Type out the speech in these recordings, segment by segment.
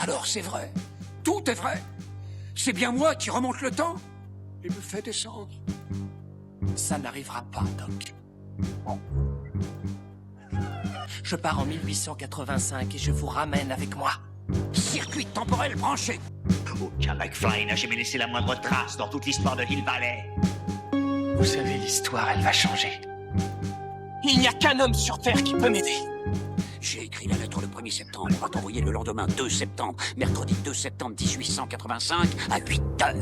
Alors c'est vrai. Tout est vrai. C'est bien moi qui remonte le temps et me fait descendre. Ça n'arrivera pas, Doc. Je pars en 1885 et je vous ramène avec moi. Circuit temporel branché. Aucun McFly n'a jamais laissé la moindre trace dans toute l'histoire de Hill Valley. Vous savez, l'histoire, elle va changer. Il n'y a qu'un homme sur Terre qui peut m'aider. J'ai écrit la lettre le 1er septembre. On va t'envoyer le lendemain 2 septembre. Mercredi 2 septembre 1885 à 8 heures.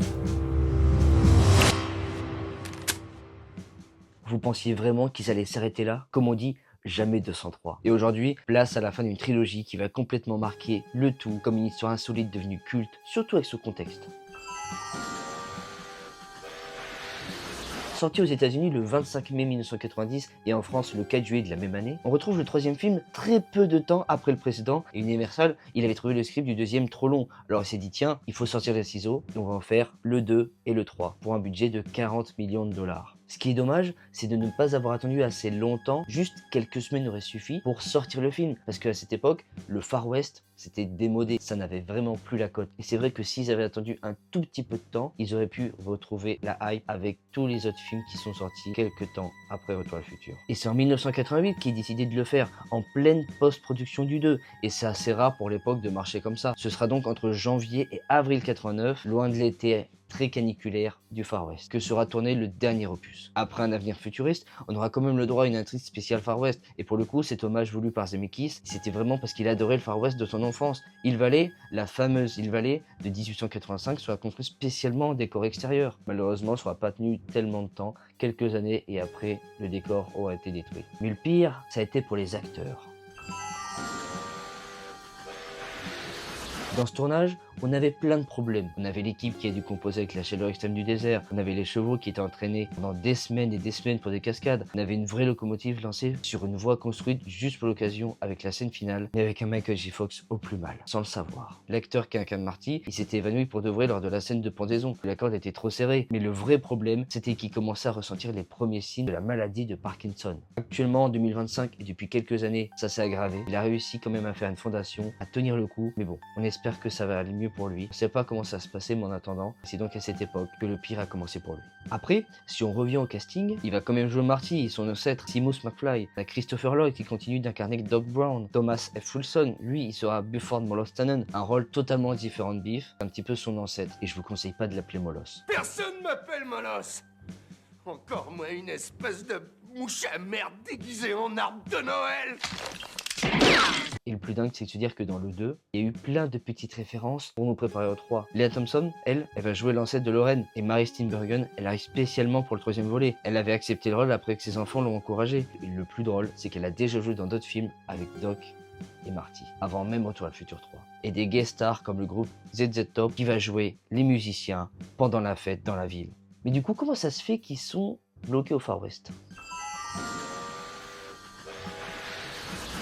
Vous pensiez vraiment qu'ils allaient s'arrêter là? Comme on dit, jamais 203. Et aujourd'hui, place à la fin d'une trilogie qui va complètement marquer le tout comme une histoire insolite devenue culte, surtout avec ce contexte. Sorti aux États-Unis le 25 mai 1990 et en France le 4 juillet de la même année, on retrouve le troisième film très peu de temps après le précédent et Universal, il avait trouvé le script du deuxième trop long. Alors il s'est dit tiens, il faut sortir les ciseaux et on va en faire le 2 et le 3 pour un budget de 40 millions de dollars. Ce qui est dommage, c'est de ne pas avoir attendu assez longtemps, juste quelques semaines auraient suffi pour sortir le film. Parce qu'à cette époque, le Far West, c'était démodé, ça n'avait vraiment plus la cote. Et c'est vrai que s'ils avaient attendu un tout petit peu de temps, ils auraient pu retrouver la hype avec tous les autres films qui sont sortis quelques temps après Retour à le futur. Et c'est en 1988 qu'ils décidaient de le faire, en pleine post-production du 2. Et c'est assez rare pour l'époque de marcher comme ça. Ce sera donc entre janvier et avril 89, loin de l'été très caniculaire du Far West, que sera tourné le dernier opus. Après un avenir futuriste, on aura quand même le droit à une intrigue spéciale Far West, et pour le coup, cet hommage voulu par Zemeckis, c'était vraiment parce qu'il adorait le Far West de son enfance. Hill Valley, la fameuse Hill Valley de 1885, sera construite spécialement en décor extérieur. Malheureusement, ça n'aura pas tenu tellement de temps, quelques années, et après, le décor aura été détruit. Mais le pire, ça a été pour les acteurs. Dans ce tournage, on avait plein de problèmes. On avait l'équipe qui a dû composer avec la chaleur extrême du désert. On avait les chevaux qui étaient entraînés pendant des semaines et des semaines pour des cascades. On avait une vraie locomotive lancée sur une voie construite juste pour l'occasion avec la scène finale, mais avec un Michael J. Fox au plus mal, sans le savoir. L'acteur qui incarne Marty, il s'était évanoui pour de vrai lors de la scène de pendaison. La corde était trop serrée. Mais le vrai problème, c'était qu'il commençait à ressentir les premiers signes de la maladie de Parkinson. Actuellement, en 2025 et depuis quelques années, ça s'est aggravé. Il a réussi quand même à faire une fondation, à tenir le coup. Mais bon, on espère que ça va aller mieux pour lui. On ne sait pas comment ça se passait, mais en attendant, c'est donc à cette époque que le pire a commencé pour lui. Après, si on revient au casting, il va quand même jouer Marty, son ancêtre Seamus McFly. On a Christopher Lloyd qui continue d'incarner Doc Brown. Thomas F. Wilson, lui, il sera Buford Molos Tannen, un rôle totalement différent de Biff, un petit peu son ancêtre. Et je vous conseille pas de l'appeler Molos. Personne m'appelle Molos. Encore moins une espèce de mouche à merde déguisée en arbre de Noël. Et le plus dingue, c'est de se dire que dans le 2, il y a eu plein de petites références pour nous préparer au 3. Lea Thompson, elle va jouer l'ancêtre de Lorraine. Et Mary Steenburgen, elle arrive spécialement pour le troisième volet. Elle avait accepté le rôle après que ses enfants l'ont encouragée. Et le plus drôle, c'est qu'elle a déjà joué dans d'autres films avec Doc et Marty, avant même Retour à le futur 3. Et des guest stars comme le groupe ZZ Top qui va jouer les musiciens pendant la fête dans la ville. Mais du coup, comment ça se fait qu'ils sont bloqués au Far West ?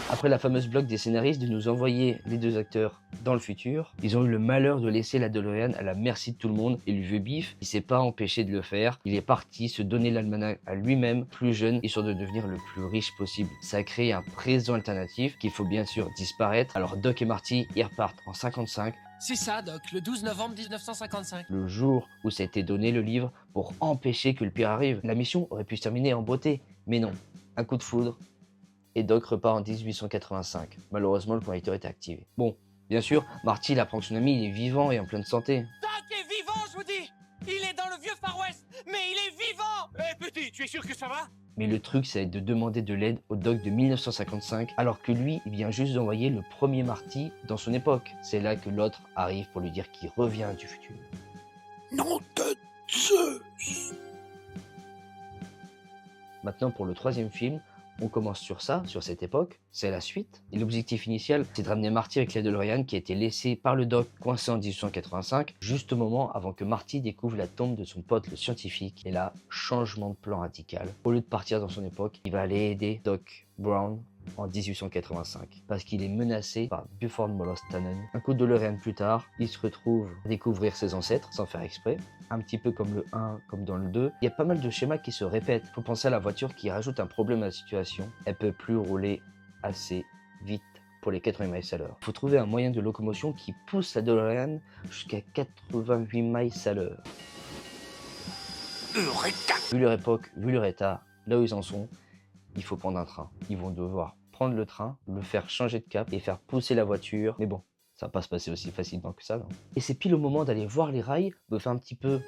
Après la fameuse bloque des scénaristes de nous envoyer les deux acteurs dans le futur, ils ont eu le malheur de laisser la DeLorean à la merci de tout le monde et le vieux Biff, il s'est pas empêché de le faire. Il est parti se donner l'almanach à lui-même, plus jeune, histoire de devenir le plus riche possible. Ça a créé un présent alternatif qu'il faut bien sûr disparaître. Alors Doc et Marty, ils repartent en 55. C'est ça, Doc, le 12 novembre 1955. Le jour où ça a été donné le livre pour empêcher que le pire arrive. La mission aurait pu se terminer en beauté, mais non. Un coup de foudre. Et Doc repart en 1885. Malheureusement, le correcteur était activé. Bon, bien sûr, Marty, il apprend que son ami, il est vivant et en pleine santé. Doc est vivant, je vous dis. Il est dans le vieux Far West, mais il est vivant. Hé petit, tu es sûr que ça va? Mais le truc, ça va être de demander de l'aide au Doc de 1955, alors que lui, il vient juste d'envoyer le premier Marty dans son époque. C'est là que l'autre arrive pour lui dire qu'il revient du futur. Nom de Zeus! Maintenant, pour le troisième film, on commence sur ça, sur cette époque, c'est la suite. Et l'objectif initial, c'est de ramener Marty avec la DeLorean qui a été laissée par le Doc coincé en 1885, juste au moment avant que Marty découvre la tombe de son pote le scientifique. Et là, changement de plan radical. Au lieu de partir dans son époque, il va aller aider Doc Brown en 1885 parce qu'il est menacé par Buford Molos Tannen. Un coup de DeLorean plus tard, il se retrouve à découvrir ses ancêtres sans faire exprès, un petit peu comme le 1, comme dans le 2. Il y a pas mal de schémas qui se répètent. Faut penser à la voiture qui rajoute un problème à la situation. Elle peut plus rouler assez vite pour les 80 miles à l'heure. Il faut trouver un moyen de locomotion qui pousse la DeLorean jusqu'à 88 miles à l'heure. Eureka! Vu leur époque, vu leur état, là où ils en sont, il faut prendre un train. Ils vont devoir prendre le train, le faire changer de cap et faire pousser la voiture. Mais bon, ça va pas se passer aussi facilement que ça. Non. Et c'est pile au moment d'aller voir les rails, de faire un petit peu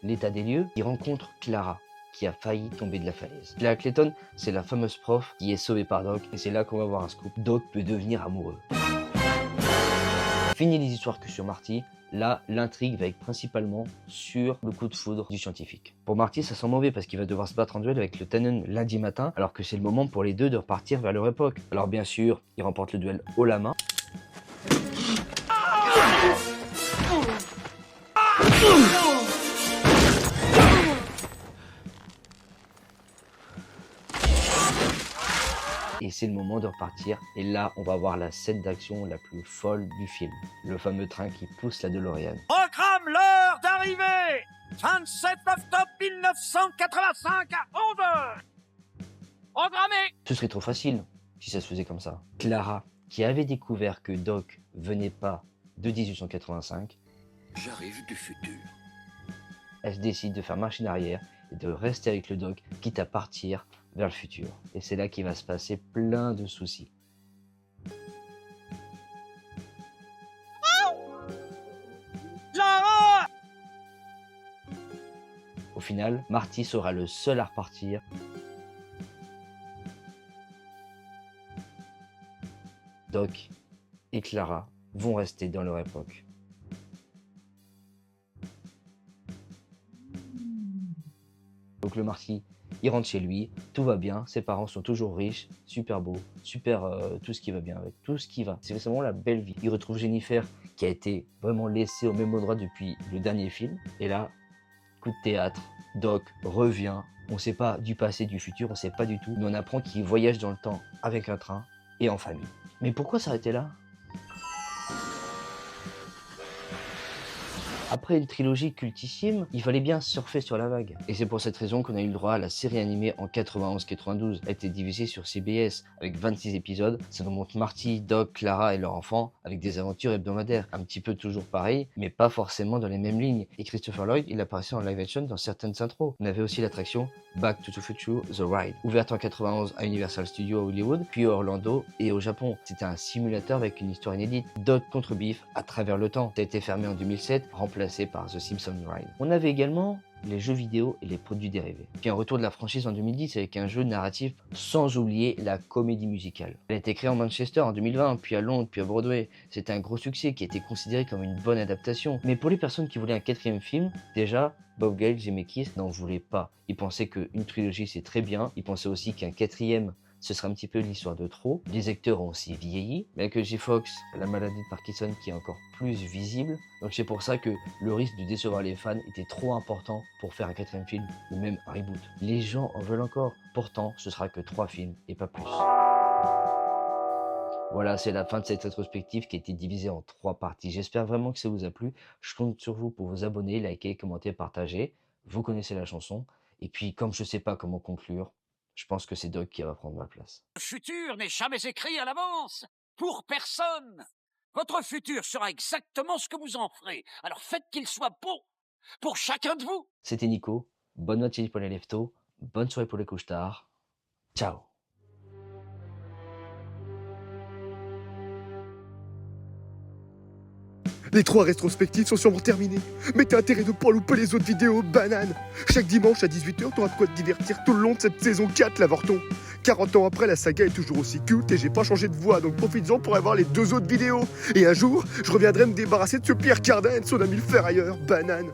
l'état des lieux, ils rencontrent Clara, qui a failli tomber de la falaise. Clara Clayton, c'est la fameuse prof qui est sauvée par Doc, et c'est là qu'on va voir un scoop. Doc peut devenir amoureux. Fini les histoires que sur Marty, là, l'intrigue va être principalement sur le coup de foudre du scientifique. Pour Marty, ça sent mauvais parce qu'il va devoir se battre en duel avec le Tannen lundi matin, alors que c'est le moment pour les deux de repartir vers leur époque. Alors bien sûr, ils remportent le duel haut la main. Et c'est le moment de repartir. Et là, on va voir la scène d'action la plus folle du film. Le fameux train qui pousse la DeLorean. Programme l'heure d'arrivée! 27 octobre 1985 à 11h! Programmé! Ce serait trop facile si ça se faisait comme ça. Clara, qui avait découvert que Doc venait pas de 1885, J'arrive du futur. elle décide de faire machine arrière et de rester avec le Doc, quitte à partir vers le futur. Et c'est là qu'il va se passer plein de soucis. Clara! Au final, Marty sera le seul à repartir. Doc et Clara vont rester dans leur époque. Donc le Marty, il rentre chez lui, tout va bien, ses parents sont toujours riches, super beaux, super tout ce qui va bien avec, tout ce qui va. C'est vraiment la belle vie. Il retrouve Jennifer qui a été vraiment laissée au même endroit depuis le dernier film. Et là, coup de théâtre, Doc revient, on ne sait pas du passé, du futur, on ne sait pas du tout. Mais on apprend qu'il voyage dans le temps avec un train et en famille. Mais pourquoi s'arrêter là ? Après une trilogie cultissime, il fallait bien surfer sur la vague. Et c'est pour cette raison qu'on a eu le droit à la série animée en 91-92. Elle a été divisée sur CBS avec 26 épisodes. Ça nous montre Marty, Doc, Clara et leur enfant avec des aventures hebdomadaires. Un petit peu toujours pareil, mais pas forcément dans les mêmes lignes. Et Christopher Lloyd, il apparaissait en live action dans certaines intros. On avait aussi l'attraction Back to the Future The Ride, ouverte en 91 à Universal Studios à Hollywood, puis à Orlando et au Japon. C'était un simulateur avec une histoire inédite. Doc contre Biff à travers le temps. Ça a été fermé en 2007, remplacé par The Simpsons Ride. On avait également les jeux vidéo et les produits dérivés. Puis un retour de la franchise en 2010 avec un jeu narratif sans oublier la comédie musicale. Elle a été créée en Manchester en 2020, puis à Londres, puis à Broadway. C'était un gros succès qui a été considéré comme une bonne adaptation. Mais pour les personnes qui voulaient un quatrième film, déjà, Bob Gale, Zemeckis n'en voulait pas. Ils pensaient qu'une trilogie c'est très bien. Ils pensaient aussi qu'un quatrième ce sera un petit peu l'histoire de trop. Les acteurs ont aussi vieilli. Michael J. Fox a la maladie de Parkinson qui est encore plus visible. Donc c'est pour ça que le risque de décevoir les fans était trop important pour faire un quatrième film ou même un reboot. Les gens en veulent encore. Pourtant, ce sera que 3 films et pas plus. Voilà, c'est la fin de cette rétrospective qui a été divisée en 3 parties. J'espère vraiment que ça vous a plu. Je compte sur vous pour vous abonner, liker, commenter, partager. Vous connaissez la chanson. Et puis, comme je sais pas comment conclure, je pense que c'est Doc qui va prendre ma place. Le futur n'est jamais écrit à l'avance. Pour personne. Votre futur sera exactement ce que vous en ferez. Alors faites qu'il soit beau. Pour chacun de vous. C'était Nico. Bonne matinée pour les leftos. Bonne soirée pour les couches tard. Ciao. Les 3 rétrospectives sont sûrement terminées. Mais t'as intérêt de pas louper les autres vidéos, banane. Chaque dimanche à 18h, t'auras de quoi te divertir tout le long de cette saison 4, l'avorton. 40 ans après, la saga est toujours aussi culte et j'ai pas changé de voix, donc profites-en pour avoir les 2 autres vidéos. Et un jour, je reviendrai me débarrasser de ce Pierre Cardin et de son ami le ferrailleur, banane.